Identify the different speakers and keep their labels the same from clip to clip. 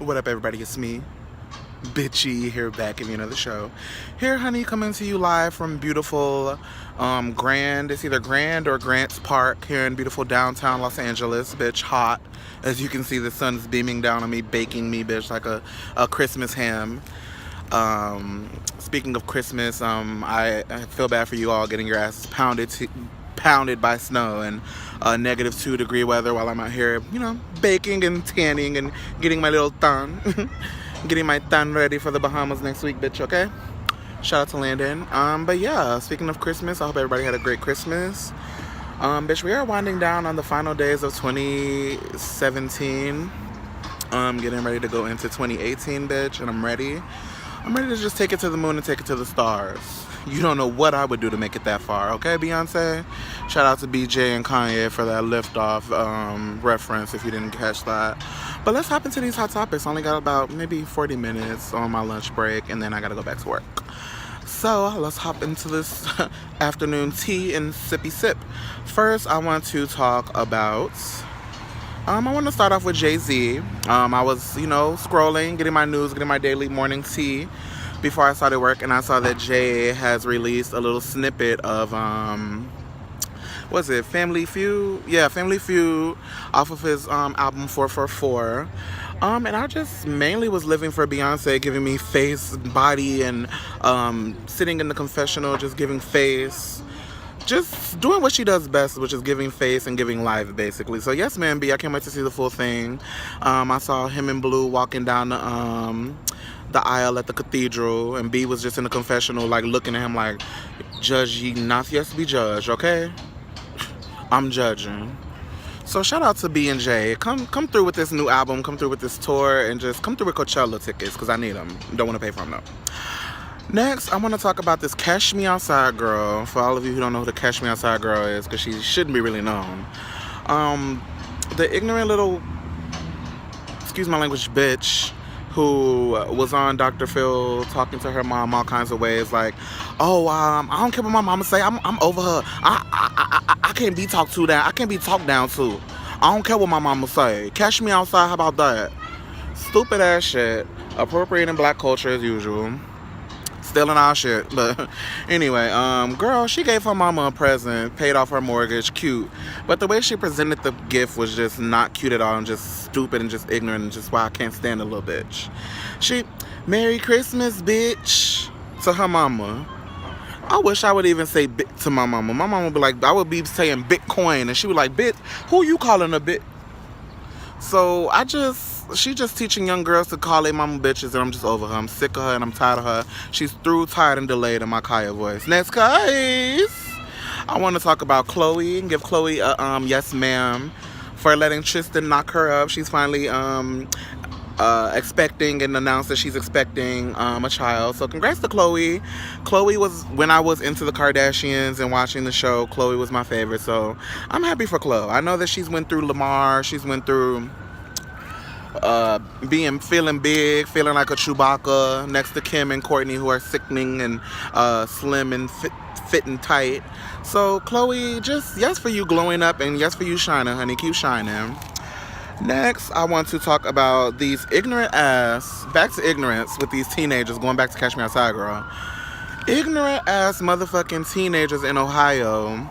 Speaker 1: What up, everybody? It's me, Bitchy, here back giving you another show. Here, honey, coming to you live from beautiful Grand. It's either Grand or Grants Park here in beautiful downtown Los Angeles. Bitch, hot. As you can see, the sun's beaming down on me, baking me, bitch, like a Christmas ham. Speaking of Christmas, I feel bad for you all getting your asses pounded by snow and -2-degree weather while I'm out here, baking and tanning and getting my little tan, getting my tan ready for the Bahamas next week, bitch. Okay. Shout out to Landon. But yeah, speaking of Christmas, I hope everybody had a great Christmas. Bitch, we are winding down on the final days of 2017. Getting ready to go into 2018, bitch, and I'm ready. I'm ready to just take it to the moon and take it to the stars. You don't know what I would do to make it that far, okay, Beyonce? Shout out to BJ and Kanye for that liftoff reference, if you didn't catch that. But let's hop into these hot topics. I only got about maybe 40 minutes on my lunch break, and then I gotta go back to work. So let's hop into this afternoon tea and sippy sip. First, I want to talk about... I want to start off with Jay-Z. I was, scrolling, getting my news, getting my daily morning tea before I started work, and I saw that Jay has released a little snippet of, Family Feud? Yeah, Family Feud off of his album 444. And I just mainly was living for Beyonce, giving me face, body, and sitting in the confessional, just giving face. Just doing what she does best, which is giving face and giving life, basically. So yes, man, B, I can't wait to see the full thing. I saw him and Blue walking down the aisle at the cathedral, and B was just in the confessional, like looking at him like, "Judge ye not, yes be judged, okay? I'm judging." So shout out to B and J. Come through with this new album, come through with this tour, and just come through with Coachella tickets, because I need them. Don't want to pay for them, though. Next, I want to talk about this Cash Me Outside girl. For all of you who don't know who the Cash Me Outside girl is, because she shouldn't be really known. The ignorant little, excuse my language, bitch, who was on Dr. Phil talking to her mom all kinds of ways, like, "Oh, I don't care what my mama say. I'm over her. I can't be talked to down. I can't be talked down to. I don't care what my mama say. Cash me outside. How about that?" Stupid ass shit. Appropriating black culture as usual. Stealing our shit. But anyway, girl, she gave her mama a present, paid off her mortgage, cute. But the way she presented the gift was just not cute at all, and just stupid and just ignorant, and just why I can't stand the little bitch. She, "Merry Christmas, bitch," to her mama. I wish I would even say bit to my mama. My mama would be like, I would be saying Bitcoin, and she would like, "Bit, who you calling a bit?" So she just teaching young girls to call their mama bitches, and I'm just over her. I'm sick of her, and I'm tired of her. She's through, tired, and delayed in my Kaya voice. Next case, I want to talk about Khloe and give Khloe a yes ma'am for letting Tristan knock her up. She's finally expecting and announced that she's expecting a child. So congrats to Khloe. Khloe was, when I was into the Kardashians and watching the show, Khloe was my favorite. So I'm happy for Khloe. I know that she's went through Lamar. She's went through feeling big, feeling like a Chewbacca next to Kim and Courtney, who are sickening and slim and fit and tight. So Khloe, just yes for you glowing up, and yes for you shining, honey. Keep shining. Next, I want to talk about these ignorant ass, back to ignorance with these teenagers, going back to Catch Me Outside, girl. Ignorant ass motherfucking teenagers in Ohio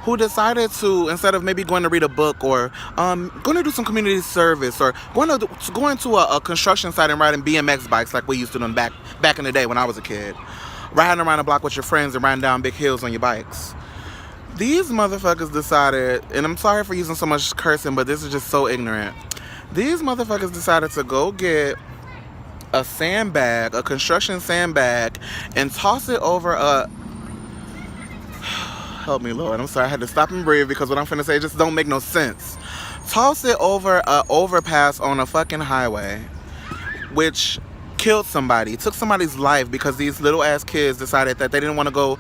Speaker 1: who decided to, instead of maybe going to read a book or going to do some community service or going to a construction site and riding BMX bikes like we used to do back in the day when I was a kid, riding around the block with your friends and riding down big hills on your bikes. These motherfuckers decided, and I'm sorry for using so much cursing, but this is just so ignorant. These motherfuckers decided to go get a sandbag, a construction sandbag, and toss it over a... Help me, Lord. I'm sorry. I had to stop and breathe because what I'm finna say just don't make no sense. Toss it over a overpass on a fucking highway, which killed somebody, took somebody's life because these little ass kids decided that they didn't want to go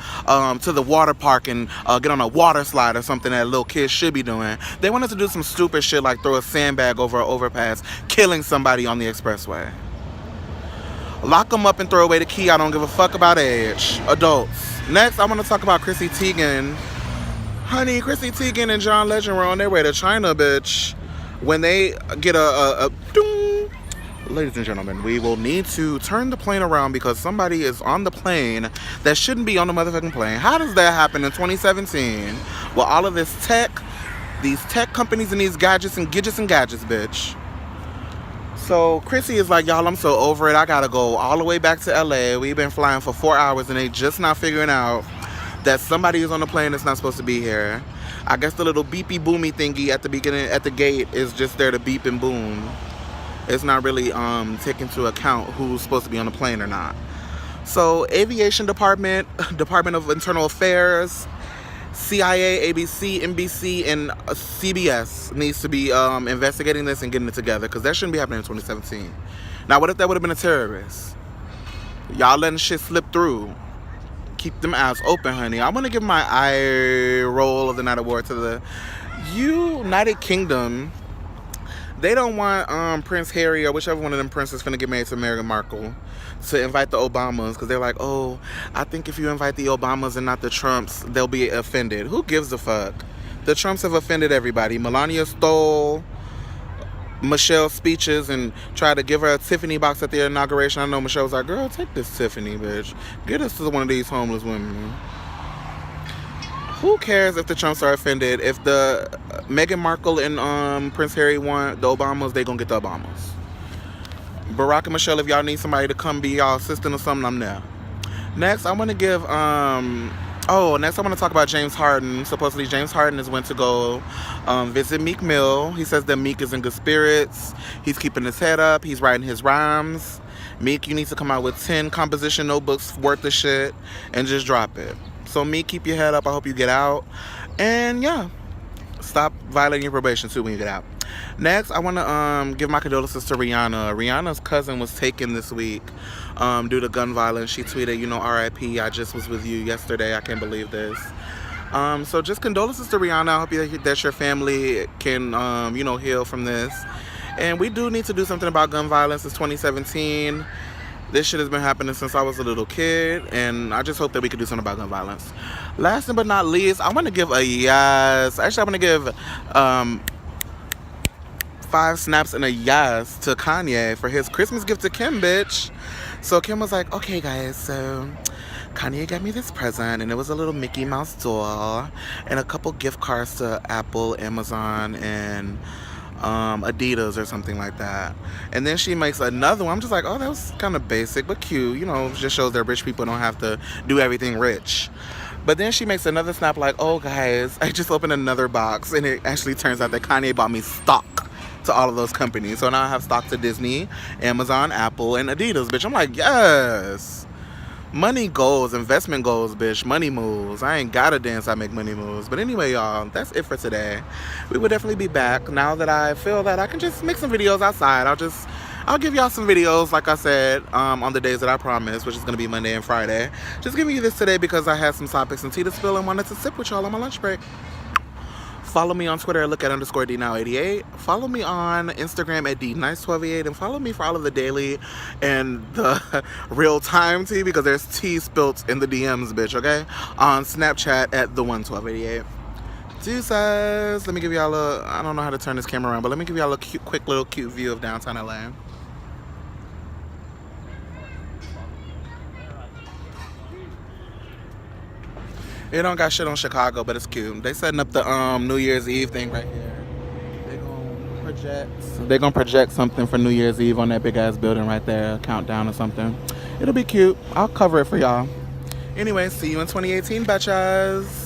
Speaker 1: to the water park and get on a water slide or something that little kids should be doing. They wanted to do some stupid shit like throw a sandbag over an overpass, killing somebody on the expressway. Lock them up and throw away the key. I don't give a fuck about age. Adults. Next, I want to talk about Chrissy Teigen. Honey, Chrissy Teigen and John Legend were on their way to China, bitch. When they get a ladies and gentlemen, we will need to turn the plane around because somebody is on the plane that shouldn't be on the motherfucking plane. How does that happen in 2017? Well, all of this tech, these tech companies and these gadgets, bitch. So Chrissy is like, y'all, I'm so over it. I gotta go all the way back to LA. We've been flying for 4 hours and they just not figuring out that somebody is on the plane that's not supposed to be here. I guess the little beepy boomy thingy at the beginning, at the gate, is just there to beep and boom. It's not really taking into account who's supposed to be on the plane or not. So Aviation Department, Department of Internal Affairs, CIA, ABC, NBC, and CBS needs to be investigating this and getting it together because that shouldn't be happening in 2017. Now, what if that would have been a terrorist? Y'all letting shit slip through. Keep them eyes open, honey. I want to give my eye roll of the night award to the United Kingdom. They don't want Prince Harry or whichever one of them princes finna get married to Meghan Markle to invite the Obamas because they're like, oh, I think if you invite the Obamas and not the Trumps, they'll be offended. Who gives a fuck? The Trumps have offended everybody. Melania stole Michelle's speeches and tried to give her a Tiffany box at the inauguration. I know Michelle was like, girl, take this Tiffany, bitch. Get us to one of these homeless women. Who cares if the Trumps are offended? If the Meghan Markle and Prince Harry want the Obamas, they gonna get the Obamas. Barack and Michelle, if y'all need somebody to come be y'all assistant or something, I'm there. Next, I want to give next I want to talk about James Harden. Supposedly James Harden is went to go visit Meek Mill. He says that Meek is in good spirits. He's keeping his head up. He's writing his rhymes. Meek, you need to come out with 10 composition notebooks worth of shit and just drop it. So Meek, keep your head up. I hope you get out. And yeah, stop violating your probation too when you get out. Next, I want to give my condolences to Rihanna. Rihanna's cousin was taken this week due to gun violence. She tweeted, RIP, I just was with you yesterday. I can't believe this. So just condolences to Rihanna. I hope that your family can, heal from this. And we do need to do something about gun violence. It's 2017. This shit has been happening since I was a little kid, and I just hope that we can do something about gun violence. Last but not least, I want to give a yes. Actually, I want to give 5 snaps and a yes to Kanye for his Christmas gift to Kim, bitch. So Kim was like, okay, guys, so Kanye got me this present, and it was a little Mickey Mouse doll and a couple gift cards to Apple, Amazon, and Adidas or something like that. And then she makes another one. I'm just like, oh, that was kind of basic but cute. Just shows that rich people don't have to do everything rich. But then she makes another snap like, oh, guys, I just opened another box. And it actually turns out that Kanye bought me stock to all of those companies. So now I have stock to Disney, Amazon, Apple, and Adidas, bitch. I'm like, yes. Money goes, investment goes, bitch. Money moves. I ain't gotta dance, I make money moves. But anyway, y'all, that's it for today. We will definitely be back now that I feel that I can just make some videos outside. I'll give y'all some videos, like I said, on the days that I promised, which is gonna be Monday and Friday. Just giving you this today because I had some topics and tea to spill and wanted to sip with y'all on my lunch break. Follow me on Twitter, look at _DNow88. Follow me on Instagram at DNice1288. And follow me for all of the daily and the real-time tea because there's tea spilt in the DMs, bitch, okay? On Snapchat at the11288. Deuces. Let me give y'all I don't know how to turn this camera around, but let me give y'all a quick little cute view of downtown LA. It don't got shit on Chicago, but it's cute. They setting up the New Year's Eve thing right here. They gonna project something for New Year's Eve on that big ass building right there, a countdown or something. It'll be cute. I'll cover it for y'all. Anyway, see you in 2018, bitches.